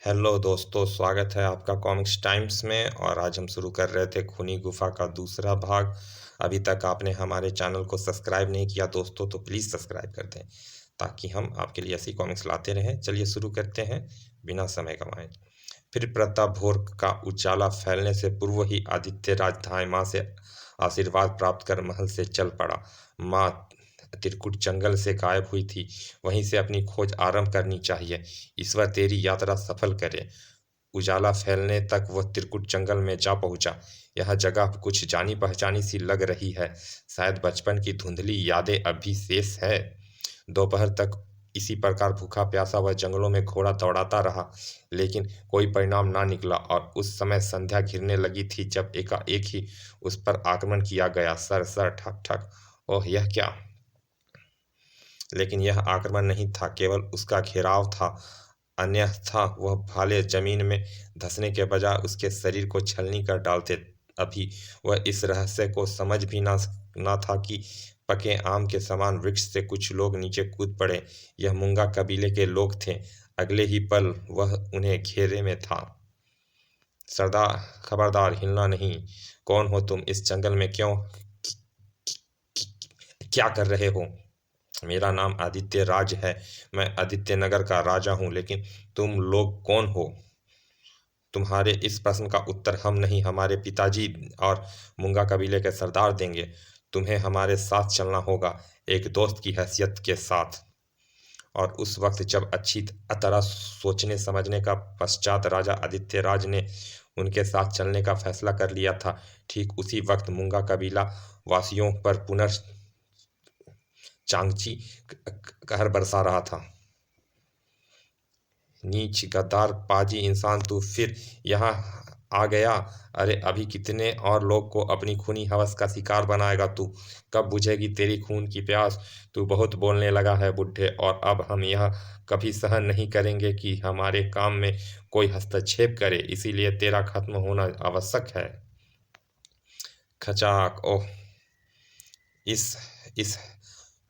Hello दोस्तों, स्वागत है आपका कॉमिक्स टाइम्स में। और आज हम शुरू कर रहे थे खूनी गुफा का दूसरा भाग। अभी तक आपने हमारे चैनल को सब्सक्राइब नहीं किया दोस्तों, तो प्लीज़ सब्सक्राइब कर दें ताकि हम आपके लिए ऐसी कॉमिक्स लाते रहें। चलिए शुरू करते हैं बिना समय गंवाए। फिर प्रताप भोर का उजाला फैलने से पूर्व ही आदित्य राज धाय माँ से आशीर्वाद प्राप्त कर महल से चल पड़ा। माँ त्रिकुट जंगल से गायब हुई थी, वहीं से अपनी खोज आरंभ करनी चाहिए। ईश्वर तेरी यात्रा सफल करे। उजाला फैलने तक वह त्रिकुट जंगल में जा पहुंचा। यह जगह कुछ जानी पहचानी सी लग रही है। शायद बचपन की धुंधली यादें अभी शेष है। दोपहर तक इसी प्रकार भूखा प्यासा वह जंगलों में घोड़ा दौड़ाता रहा, लेकिन कोई परिणाम ना निकला। और उस समय संध्या घिरने लगी थी जब एकाएक ही उस पर आक्रमण किया गया। सर सर ठक ठक। ओह, यह क्या! लेकिन यह आक्रमण नहीं था, केवल उसका घेराव था। अन्यथा वह भाले जमीन में धंसने के बजाय उसके शरीर को छलनी कर डालते। अभी वह इस रहस्य को समझ भी ना था कि पके आम के समान वृक्ष से कुछ लोग नीचे कूद पड़े। यह मूंगा कबीले के लोग थे। अगले ही पल वह उन्हें घेरे में था। सरदार, खबरदार, हिलना नहीं। कौन हो तुम? इस जंगल में क्यों? क्या कर रहे हो? मेरा नाम आदित्य राज है। मैं आदित्य नगर का राजा हूँ। लेकिन तुम लोग कौन हो? तुम्हारे इस प्रश्न का उत्तर हम नहीं, हमारे पिताजी और मूंगा कबीले के सरदार देंगे। तुम्हें हमारे साथ चलना होगा, एक दोस्त की हैसियत के साथ। और उस वक्त जब अच्छी तरह सोचने समझने का पश्चात राजा आदित्य राज ने उनके साथ चलने का फैसला कर लिया था, ठीक उसी वक्त मूंगा कबीला वासियों पर चांगची कहर बरसा रहा था। नीच, गद्दार, पाजी इंसान, तू फिर यहाँ आ गया। अरे अभी कितने और लोग को अपनी खूनी हवस का शिकार बनाएगा तू? कब बुझेगी तेरी खून की प्यास? तू बहुत बोलने लगा है बुढ़े, और अब हम यह कभी सहन नहीं करेंगे कि हमारे काम में कोई हस्तक्षेप करे, इसीलिए तेरा खत्म होना आवश्यक है। खचाक! ओह! इस इस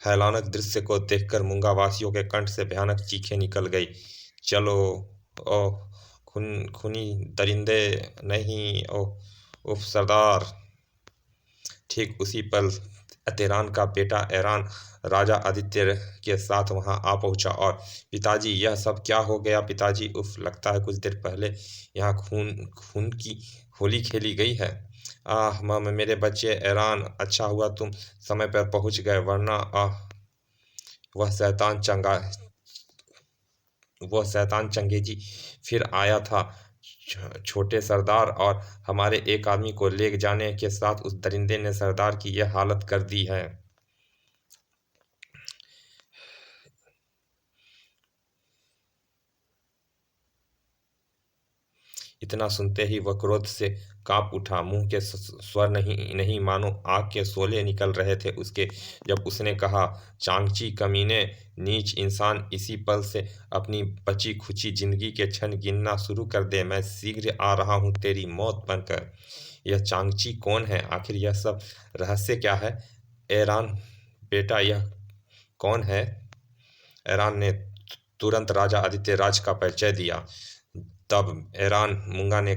हैलानक दृश्य को देखकर मूंगा वासियों के कंठ से भयानक चीखें निकल गई। चलो! ओह! खूनी दरिंदे! नहीं! ओह! उफ सरदार! ठीक उसी पल तेरान का बेटा एरान राजा आदित्य के साथ वहां आ पहुंचा। और पिताजी, यह सब क्या हो गया? पिताजी, उफ, लगता है कुछ देर पहले यहाँ खून खून की होली खेली गई है। आह मेरे बच्चे एरान, अच्छा हुआ तुम समय पर पहुंच गए, वरना वह शैतान चंगा वह शैतान चंगेजी फिर आया था। छोटे सरदार और हमारे एक आदमी को ले जाने के साथ उस दरिंदे ने सरदार की यह हालत कर दी है। इतना सुनते ही वह क्रोध से कांप उठा। मुंह के स्वर नहीं नहीं मानो आग के शोले निकल रहे थे उसके, जब उसने कहा, चांगची कमीने, नीच इंसान, इसी पल से अपनी बची खुची जिंदगी के क्षण गिनना शुरू कर दे। मैं शीघ्र आ रहा हूँ तेरी मौत बनकर। यह चांगची कौन है? आखिर यह सब रहस्य क्या है? एरान बेटा, यह कौन है? एरान ने तुरंत राजा आदित्य राज का परिचय दिया। तब एरान मूंगा ने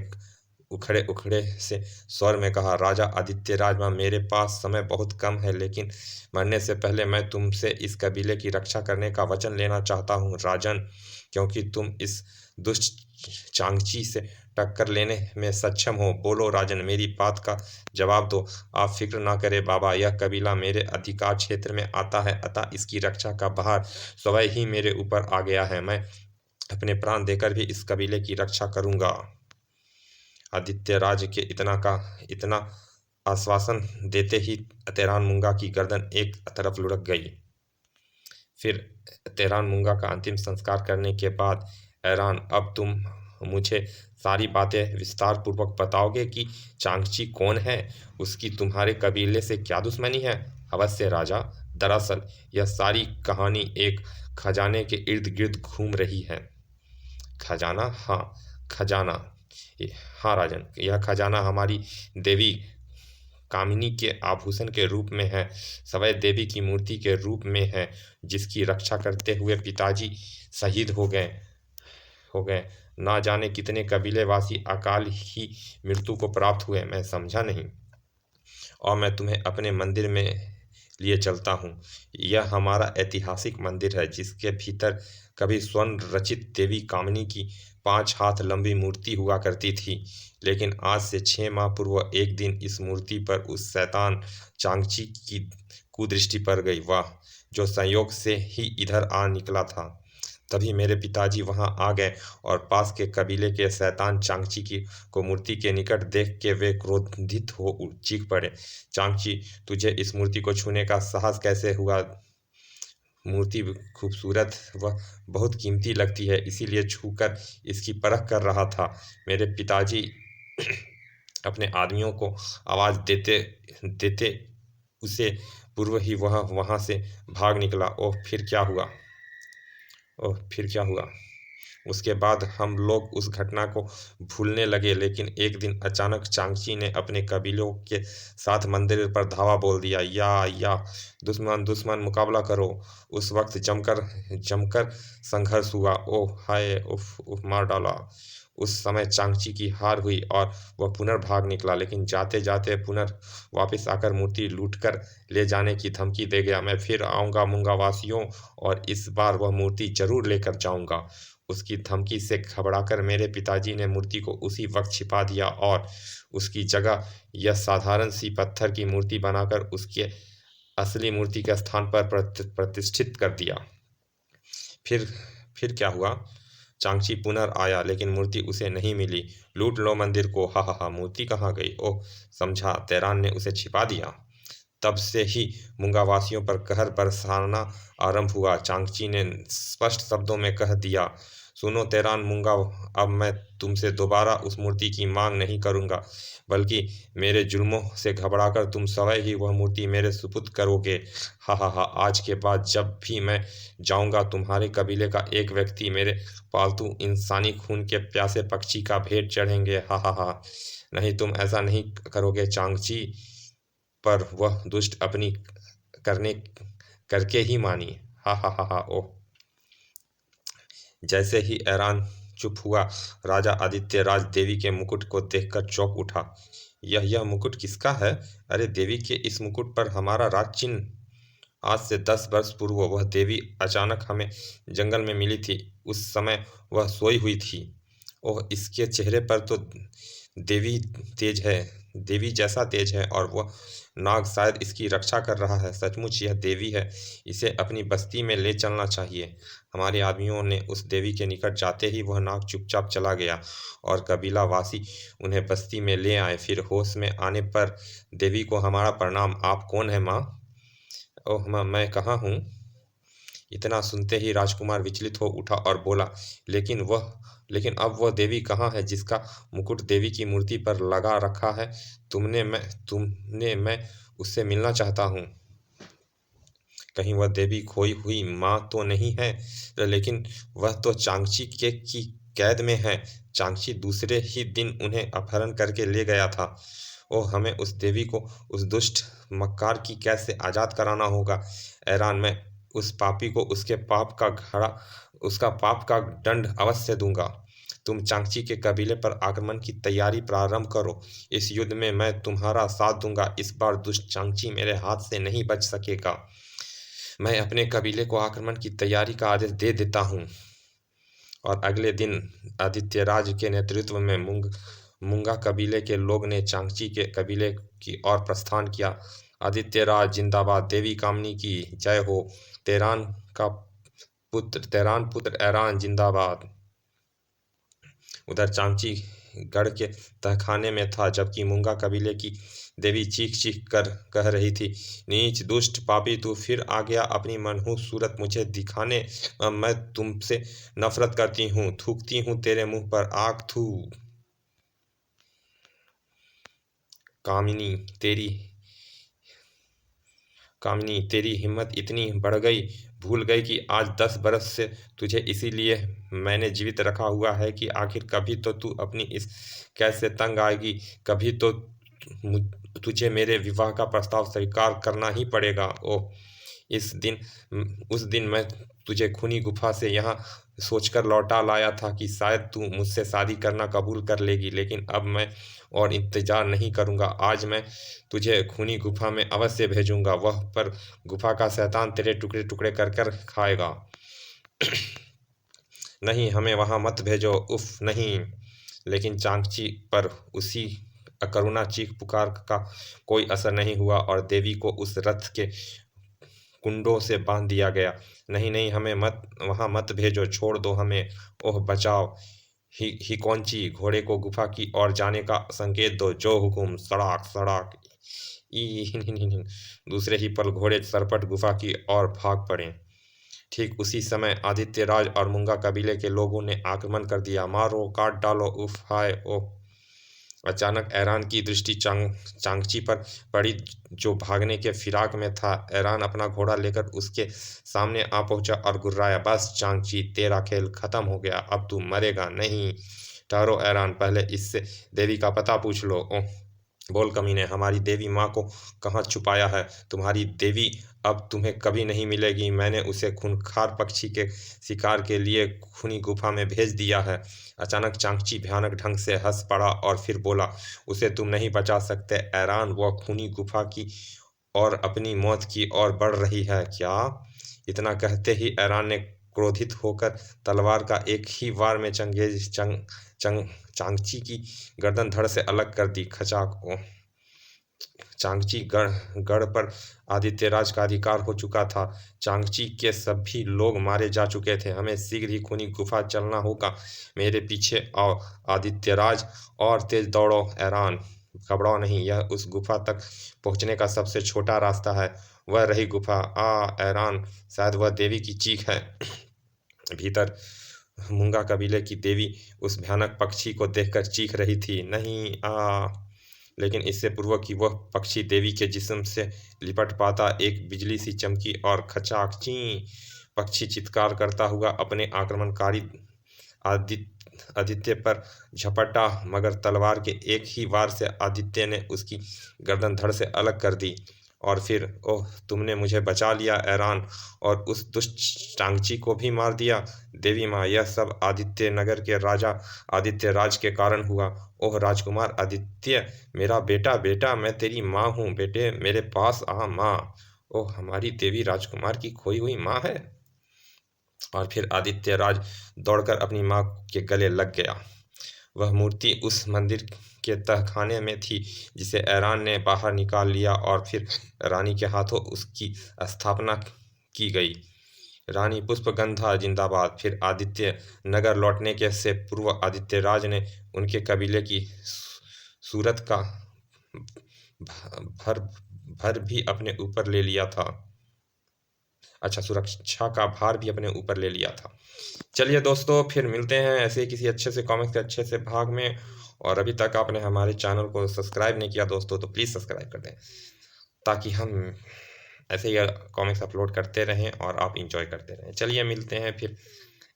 उखड़े उखड़े से स्वर में कहा, राजा आदित्य राज, मेरे पास समय बहुत कम है, लेकिन मरने से पहले मैं तुमसे इस कबीले की रक्षा करने का वचन लेना चाहता हूँ राजन, क्योंकि तुम इस दुष्ट चांगची से टक्कर लेने में सक्षम हो। बोलो राजन, मेरी बात का जवाब दो। आप फिक्र ना करें बाबा, यह कबीला मेरे अधिकार क्षेत्र में आता है, अतः इसकी रक्षा का भार स्वयं ही मेरे ऊपर आ गया है। मैं अपने प्राण देकर भी इस कबीले की रक्षा करूंगा। आदित्य राज के इतना आश्वासन देते ही तेरान मूंगा की गर्दन एक तरफ लुढ़क गई। फिर तेरान मूंगा का अंतिम संस्कार करने के बाद, ऐरान, अब तुम मुझे सारी बातें विस्तार पूर्वक बताओगे कि चांगची कौन है, उसकी तुम्हारे कबीले से क्या दुश्मनी है? अवश्य राजा, दरअसल यह सारी कहानी एक खजाने के इर्द गिर्द घूम रही है। खजाना? हाँ, खजाना। हाँ राजन, यह खजाना हमारी देवी कामिनी के आभूषण के रूप में है, सवय देवी की मूर्ति के रूप में है, जिसकी रक्षा करते हुए पिताजी शहीद हो गए। हो गए। ना जाने कितने कबीलेवासी अकाल ही मृत्यु को प्राप्त हुए, मैं समझा नहीं। और मैं तुम्हें अपने मंदिर में लिए चलता हूँ। यह हमारा ऐतिहासिक मंदिर है, जिसके भीतर कभी स्वर्ण रचित देवी कामिनी की 5 हाथ लंबी मूर्ति हुआ करती थी। लेकिन आज से 6 माह पूर्व एक दिन इस मूर्ति पर उस शैतान चांगची की कुदृष्टि पड़ गई। वाह, जो संयोग से ही इधर आ निकला था। तभी मेरे पिताजी वहां आ गए और पास के कबीले के शैतान चांगची की को मूर्ति के निकट देख के वे क्रोधित हो चीख पड़े, चांगची, तुझे इस मूर्ति को छूने का साहस कैसे हुआ? मूर्ति खूबसूरत व बहुत कीमती लगती है, इसीलिए छूकर इसकी परख कर रहा था। मेरे पिताजी अपने आदमियों को आवाज देते देते उसे पूर्व ही वह वहां से भाग निकला। फिर क्या हुआ? उसके बाद हम लोग उस घटना को भूलने लगे, लेकिन एक दिन अचानक चांगची ने अपने कबीलों के साथ मंदिर पर धावा बोल दिया। या दुश्मन दुश्मन मुकाबला करो। उस वक्त जमकर जमकर संघर्ष हुआ। ओह हाय, उफ उफ, मार डाला। उस समय चांगची की हार हुई और वह पुनर्भाग निकला, लेकिन जाते जाते वापस आकर मूर्ति लूटकर ले जाने की धमकी दे गया। मैं फिर आऊँगा मूंगा वासियों, और इस बार वह मूर्ति जरूर लेकर जाऊँगा। उसकी धमकी से घबराकर मेरे पिताजी ने मूर्ति को उसी वक्त छिपा दिया और उसकी जगह यह साधारण सी पत्थर की मूर्ति बनाकर उसके असली मूर्ति के स्थान पर प्रतिष्ठित कर दिया। फिर क्या हुआ? चांगची पुनर्आया, लेकिन मूर्ति उसे नहीं मिली। लूट लो मंदिर को, हा हा हा, मूर्ति कहाँ गई? ओह, समझा, तेरान ने उसे छिपा दिया। तब से ही मूंगावासियों पर कहर बरसाना आरंभ हुआ। चांगची ने स्पष्ट शब्दों में कह दिया, सुनो तेरान मूंगा, अब मैं तुमसे दोबारा उस मूर्ति की मांग नहीं करूंगा, बल्कि मेरे जुल्मों से घबराकर तुम स्वयं ही वह मूर्ति मेरे सुपुर्द करोगे। हा हा हा, आज के बाद जब भी मैं जाऊंगा, तुम्हारे कबीले का एक व्यक्ति मेरे पालतू इंसानी खून के प्यासे पक्षी का भेंट चढ़ेंगे। हा हा हा, नहीं, तुम ऐसा नहीं करोगे चांगची। पर वह दुष्ट अपनी करने करके ही मानी। हा हा हा हा। ओह, जैसे ही ऐरान चुप हुआ, राजा आदित्य राज देवी के मुकुट को देखकर चौंक उठा। यह मुकुट किसका है? अरे देवी के इस मुकुट पर हमारा राज चिन्ह। आज से 10 वर्ष पूर्व वह देवी अचानक हमें जंगल में मिली थी। उस समय वह सोई हुई थी। ओह, इसके चेहरे पर तो देवी तेज है, देवी जैसा तेज है, और वह नाग शायद इसकी रक्षा कर रहा है। सचमुच यह देवी है, इसे अपनी बस्ती में ले चलना चाहिए। हमारे आदमियों ने उस देवी के निकट जाते ही वह नाग चुपचाप चला गया और कबीला वासी उन्हें बस्ती में ले आए। फिर होश में आने पर, देवी को हमारा प्रणाम। आप कौन है माँ? ओह माँ, मैं कहाँ हूँ? इतना सुनते ही राजकुमार विचलित हो उठा और बोला, लेकिन अब वह देवी कहाँ है जिसका मुकुट देवी की मूर्ति पर लगा रखा है? मैं उससे मिलना चाहता हूँ। कहीं वह देवी खोई हुई माँ तो नहीं है? लेकिन वह तो चांगची के की कैद में है। चांगची दूसरे ही दिन उन्हें अपहरण करके ले गया था। ओह, हमें उस देवी को उस दुष्ट मक्कार की कैद से आज़ाद कराना होगा। ऐरान, मैं उस पापी को उसका पाप का दंड अवश्य दूंगा। तुम चांगची के कबीले पर आक्रमण की तैयारी प्रारंभ करो। इस युद्ध में मैं तुम्हारा साथ दूंगा। इस बार दुष्ट चांगची मेरे हाथ से नहीं बच सकेगा। मैं अपने कबीले को आक्रमण की तैयारी का आदेश दे देता हूँ। और अगले दिन आदित्यराज के नेतृत्व में मूंगा कबीले के लोग ने चांगची के कबीले की ओर प्रस्थान किया। आदित्यराज जिंदाबाद, देवी कामिनी की जय हो, तेरान पुत्र ऐरान जिंदाबाद। उधर चांगची गढ़ के तहखाने में था, जबकि मूंगा कबीले की देवी चीख चीख कर कह रही थी, नीच दुष्ट पापी, तू फिर आ गया अपनी मनहूस सूरत मुझे दिखाने। अब मैं तुमसे नफरत करती हूँ, थूकती हूँ तेरे मुंह पर आग, थू। कामिनी तेरी कामिनी तेरी हिम्मत इतनी बढ़ गई, भूल गई कि आज 10 बरस से तुझे इसीलिए मैंने जीवित रखा हुआ है कि आखिर कभी तो तू अपनी इस कैद से तंग आएगी, कभी तो तुझे मेरे विवाह का प्रस्ताव स्वीकार करना ही पड़ेगा। ओह, उस दिन मैं तुझे खूनी गुफा से यहाँ सोचकर लौटा लाया था कि शायद तू मुझसे शादी करना कबूल कर लेगी, लेकिन अब मैं और इंतजार नहीं करूँगा। आज मैं तुझे खूनी गुफा में अवश्य भेजूँगा, वह पर गुफा का शैतान तेरे टुकड़े टुकड़े कर कर खाएगा। नहीं, हमें वहाँ मत भेजो, उफ नहीं। लेकिन चांगची पर उसी करुणा चीख पुकार का कोई असर नहीं हुआ और देवी को उस रथ के कुंडों से बांध दिया गया। नहीं नहीं, हमें मत वहाँ मत भेजो, छोड़ दो हमें, ओह बचाओ। हिकोंची, घोड़े को गुफा की ओर जाने का संकेत दो। जो हुकुम। सड़ाक सड़ाक। ई दूसरे ही पल घोड़े सरपट गुफा की ओर भाग पड़े। ठीक उसी समय आदित्य राज और मुंगा कबीले के लोगों ने आक्रमण कर दिया। मारो, काट डालो, उफ हाय ओह। अचानक ऐरान की दृष्टि चांगची पर पड़ी, जो भागने के फिराक में था। ऐरान अपना घोड़ा लेकर उसके सामने आ पहुंचा और गुर्राया, बस चांगची, तेरा खेल खत्म हो गया, अब तू मरेगा नहीं। ठहरो ऐरान, पहले इससे देवी का पता पूछ लो। ओह, बोल कमीने, हमारी देवी माँ को कहाँ छुपाया है? तुम्हारी देवी अब तुम्हें कभी नहीं मिलेगी। मैंने उसे खूंखार पक्षी के शिकार के लिए खूनी गुफा में भेज दिया है। अचानक चांगची भयानक ढंग से हंस पड़ा और फिर बोला, उसे तुम नहीं बचा सकते ऐरान, वह खूनी गुफा की और अपनी मौत की ओर बढ़ रही है। क्या? इतना कहते ही ऐरान ने क्रोधित होकर तलवार का एक ही वार में चांगची की गर्दन धड़ से अलग कर दी। खचाक। चांगची गढ़ पर आदित्यराज का अधिकार हो चुका था। चांगची के सभी लोग मारे जा चुके थे। हमें शीघ्र ही खूनी गुफा चलना होगा। मेरे पीछे आओ आदित्यराज, और तेज दौड़ो ऐरान, घबराओ नहीं। यह उस गुफा तक पहुंचने का सबसे छोटा रास्ता है। वह रही गुफा। ऐरान, शायद वह देवी की चीख है। भीतर मूंगा कबीले की देवी उस भयानक पक्षी को देखकर चीख रही थी। नहीं, लेकिन इससे पूर्व कि वह पक्षी देवी के जिस्म से लिपट पाता, एक बिजली सी चमकी और खचाक ची। पक्षी चित्कार करता हुआ अपने आक्रमणकारी आदित्य पर झपटा, मगर तलवार के एक ही वार से आदित्य ने उसकी गर्दन धड़ से अलग कर दी। और फिर, ओह, तुमने मुझे बचा लिया ऐरान, और उस दुष्ट चांगची को भी मार दिया। देवी माँ, यह सब आदित्य नगर के राजा आदित्य राज के कारण हुआ। ओह राजकुमार आदित्य, मेरा बेटा, बेटा, मैं तेरी माँ हूँ, बेटे मेरे पास आ माँ। ओह, हमारी देवी राजकुमार की खोई हुई माँ है। और फिर आदित्य राज दौड़कर अपनी माँ के गले लग गया। वह मूर्ति उस मंदिर के तहखाने में थी, जिसे ऐरान ने बाहर निकाल लिया और फिर रानी के हाथों उसकी स्थापना की गई। रानी पुष्पगंधा जिंदाबाद। फिर आदित्य नगर लौटने के से पूर्व आदित्य राज ने उनके कबीले की सूरत का भर भर भी अपने ऊपर ले लिया था। अच्छा, सुरक्षा का भार भी अपने ऊपर ले लिया था। चलिए दोस्तों, फिर मिलते हैं ऐसे ही किसी अच्छे से कॉमिक्स के अच्छे से भाग में। और अभी तक आपने हमारे चैनल को सब्सक्राइब नहीं किया दोस्तों, तो प्लीज़ सब्सक्राइब कर दें, ताकि हम ऐसे ही कॉमिक्स अपलोड करते रहें और आप इंजॉय करते रहें। चलिए मिलते हैं फिर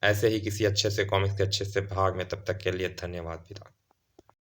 ऐसे ही किसी अच्छे से कॉमिक्स के अच्छे से भाग में। तब तक के लिए धन्यवाद। विदा।